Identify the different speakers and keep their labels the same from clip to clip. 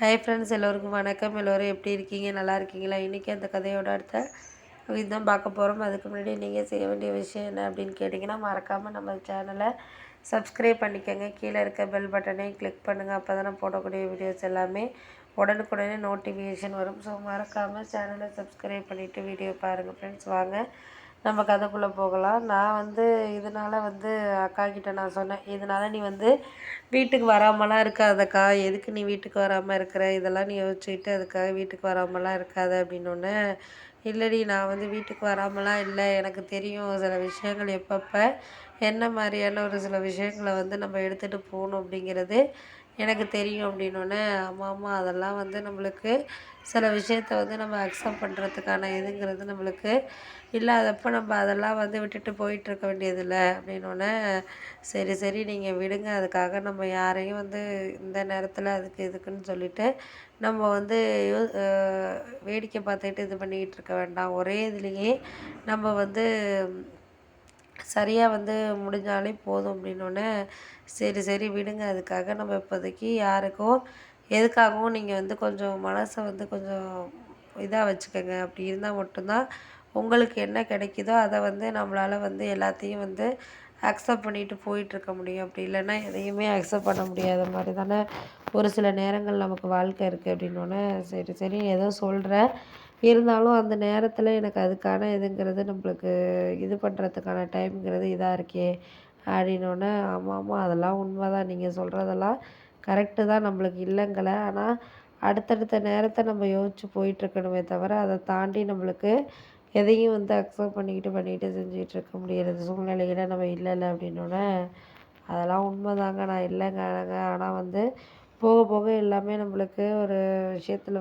Speaker 1: Hi friends, எல்லோருக்கும் வணக்கம். எல்லோரும் எப்படி இருக்கீங்க? நல்லா இருக்கீங்களா? இன்றைக்கி அந்த கதையோட அடுத்த இதுதான் பார்க்க போகிறோம். அதுக்கு முன்னாடி நீங்கள் செய்ய வேண்டிய விஷயம் என்ன அப்படின்னு கேட்டிங்கன்னா, மறக்காமல் நம்ம சேனலை சப்ஸ்கிரைப் பண்ணிக்கோங்க. கீழே இருக்க பெல் பட்டனை கிளிக் பண்ணுங்கள். அப்போ தானே போடக்கூடிய வீடியோஸ் எல்லாமே உடனுக்குடனே நோட்டிஃபிகேஷன் வரும். ஸோ மறக்காமல் சேனலை சப்ஸ்கிரைப் பண்ணிவிட்டு வீடியோ பாருங்கள் ஃப்ரெண்ட்ஸ். வாங்க நம்ம கதைக்குள்ளே போகலாம். நான் இதனால் அக்கா கிட்ட நான் சொன்னேன், இதனால் நீ வீட்டுக்கு வராமலாம் இருக்காதக்கா, எதுக்கு நீ வீட்டுக்கு வராமல் இருக்கிற, இதெல்லாம் நீ யோசிச்சுக்கிட்டு அதுக்காக வீட்டுக்கு வராமலாம் இருக்காத அப்படின்னோடனே, இல்லடி நான் வீட்டுக்கு வராமலாம் இல்லை, எனக்கு தெரியும் சில விஷயங்கள் எப்பப்போ என்ன மாதிரியான ஒரு சில விஷயங்களை நம்ம எடுத்துகிட்டு போகணும் அப்படிங்கிறது எனக்கு தெரியும் அப்படின்னோடனே, ஆமாம் அதெல்லாம் நம்மளுக்கு சில விஷயத்த நம்ம அக்செப்ட் பண்ணுறதுக்கான இதுங்கிறது நம்மளுக்கு இல்லாதப்போ நம்ம அதெல்லாம் விட்டுட்டு போயிட்டுருக்க வேண்டியதில்ல அப்படின்னோடனே, சரி சரி நீங்கள் விடுங்க, அதுக்காக நம்ம யாரையும் இந்த நேரத்தில் அதுக்கு இதுக்குன்னு சொல்லிவிட்டு நம்ம யோ வேடிக்கை பார்த்துக்கிட்டு இது பண்ணிக்கிட்டு இருக்க வேண்டாம். ஒரே இதுலேயே நம்ம சரியாக முடிஞ்சாலே போதும் அப்படின்னோடனே, சரி சரி விடுங்க, அதுக்காக நம்ம இப்போதைக்கு யாருக்கும் எதுக்காகவும் நீங்கள் கொஞ்சம் மனசை கொஞ்சம் இதாக வச்சுக்கோங்க. அப்படி இருந்தால் மட்டும்தான் உங்களுக்கு என்ன கிடைக்குதோ அதை நம்மளால் எல்லாத்தையும் அக்செப்ட் பண்ணிட்டு போயிட்டுருக்க முடியும். அப்படி இல்லைன்னா எதையுமே அக்செப்ட் பண்ண முடியாத மாதிரி தானே ஒரு சில நேரங்கள் நமக்கு வாழ்க்கை இருக்குது அப்படின்னோடனே, சரி சரி ஏதோ சொல்கிற, இருந்தாலும் அந்த நேரத்தில் எனக்கு அதுக்கான இதுங்கிறது நம்மளுக்கு இது பண்ணுறதுக்கான டைம்ங்கிறது இதாக இருக்கே அப்படின்னோடனே, ஆமாம் அதெல்லாம் உண்மை தான், நீங்கள் சொல்கிறதெல்லாம் கரெக்டு தான், நம்மளுக்கு இல்லைங்கள. ஆனால் அடுத்தடுத்த நேரத்தை நம்ம யோசித்து போயிட்டுருக்கணுமே தவிர, அதை தாண்டி நம்மளுக்கு எதையும் அக்செப்ட் பண்ணிக்கிட்டு செஞ்சுக்கிட்டு இருக்க சூழ்நிலையில் நம்ம இல்லைல்ல அப்படின்னோடனே, அதெல்லாம் உண்மைதாங்க, நான் இல்லைங்க. ஆனால் போக போக எல்லாமே நம்மளுக்கு ஒரு விஷயத்தில்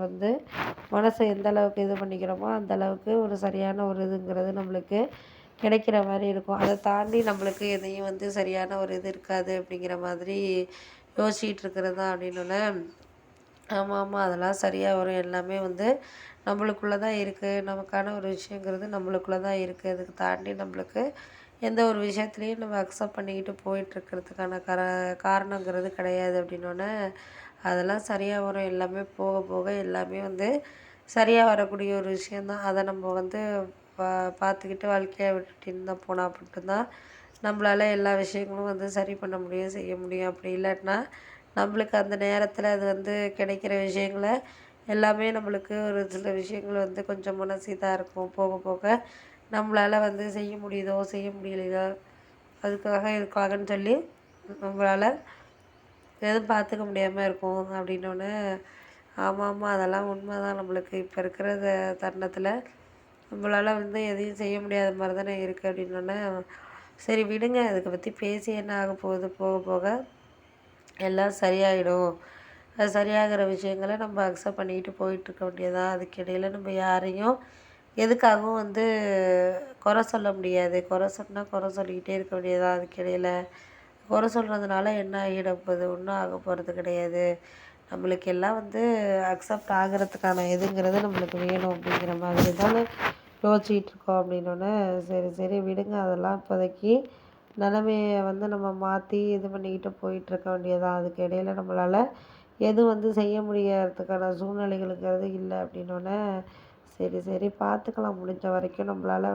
Speaker 1: மனசை எந்த அளவுக்கு இது பண்ணிக்கிறோமோ அந்த அளவுக்கு ஒரு சரியான ஒரு இதுங்கிறது நம்மளுக்கு கிடைக்கிற மாதிரி இருக்கும். அதை தாண்டி நம்மளுக்கு எதையும் சரியான ஒரு இது இருக்காது அப்படிங்கிற மாதிரி யோசிச்சுட்டு இருக்கிறது தான் அப்படின்னோடனே, ஆமாம் அதெல்லாம் சரியாக வரும், எல்லாமே நம்மளுக்குள்ளே தான் இருக்குது, நமக்கான ஒரு விஷயங்கிறது நம்மளுக்குள்ளே தான் இருக்குது, அதுக்கு தாண்டி நம்மளுக்கு எந்த ஒரு விஷயத்துலையும் நம்ம அக்செப்ட் பண்ணிக்கிட்டு போயிட்டுருக்கிறதுக்கான காரணங்கிறது கிடையாது அப்படின்னோடனே, அதெல்லாம் சரியாக வரும், எல்லாமே போக போக எல்லாமே சரியாக வரக்கூடிய ஒரு விஷயந்தான். அதை நம்ம பார்த்துக்கிட்டு வாழ்க்கையை விட்டுட்டு இருந்தால் போனால் மட்டும்தான் நம்மளால் எல்லா விஷயங்களும் சரி பண்ண முடியும், செய்ய முடியும். அப்படி இல்லாட்டினா நம்மளுக்கு அந்த நேரத்தில் அது கிடைக்கிற விஷயங்கள எல்லாமே நம்மளுக்கு ஒரு சில விஷயங்கள் கொஞ்சம் மனசு இதாக இருக்கும். போக போக நம்மளால் செய்ய முடியுதோ செய்ய முடியலையோ அதுக்காக இதுக்காகன்னு சொல்லி நம்மளால் எதுவும் பார்த்துக்க முடியாமல் இருக்கும் அப்படின்னோடனே, ஆமாம் அதெல்லாம் உண்மை தான், நம்மளுக்கு இப்போ இருக்கிற தருணத்தில் நம்மளால் எதையும் செய்ய முடியாத மாதிரி தானே இருக்குது அப்படின்னோடனே, சரி விடுங்க, அதுக்கு பற்றி பேசி என்ன ஆக போகுது, போக போக எல்லாம் சரியாயிடும். அது சரியாகிற விஷயங்கள நம்ம அக்செப்ட் பண்ணிக்கிட்டு போயிட்டுருக்க வேண்டியதுதான். அதுக்கு இடையில நம்ம யாரையும் எதுக்காகவும் குறை சொல்ல முடியாது. குறை சொன்னால் குறை சொல்லிக்கிட்டே இருக்க வேண்டியதுதான். அதுக்கு இடையில குறை சொல்கிறதுனால என்ன ஆகிட போகுது? ஒன்றும் ஆக போகிறது கிடையாது. நம்மளுக்கு எல்லாம் அக்செப்ட் ஆகிறதுக்கான இதுங்கிறது நம்மளுக்கு வேணும் அப்படிங்கிற மாதிரி தானே யோசிச்சுக்கிட்டு இருக்கோம் அப்படின்னோடனே, சரி சரி விடுங்க, அதெல்லாம் இப்போதைக்கு நிலமைய நம்ம மாற்றி இது பண்ணிக்கிட்டு போயிட்டுருக்க வேண்டியதுதான். அதுக்கு இடையில நம்மளால் எதுவும் செய்ய முடியறதுக்கான சூழ்நிலைகளுங்கிறது இல்லை அப்படின்னோடனே, சரி சரி பார்த்துக்கலாம், முடிஞ்ச வரைக்கும் நம்மளால்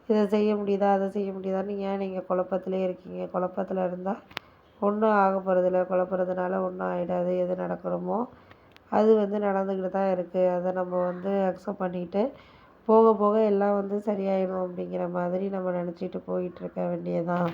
Speaker 1: இதை செய்ய முடியுதா அதை செய்ய முடியுதான்னு ஏன் நீங்கள் குழப்பத்திலே இருக்கீங்க? குழப்பத்தில் இருந்தால் ஒன்றும் ஆக போகிறதில்ல, குழப்புறதுனால ஒன்றும் ஆகிடாது. எது நடக்கணுமோ அது நடந்துக்கிட்டு தான் இருக்குது. அதை நம்ம அக்செப்ட் பண்ணிக்கிட்டு போக போக எல்லாம் சரியாயிடும் அப்படிங்கிற மாதிரி நம்ம நினச்சிட்டு போயிட்டுருக்க வேண்டியதுதான்.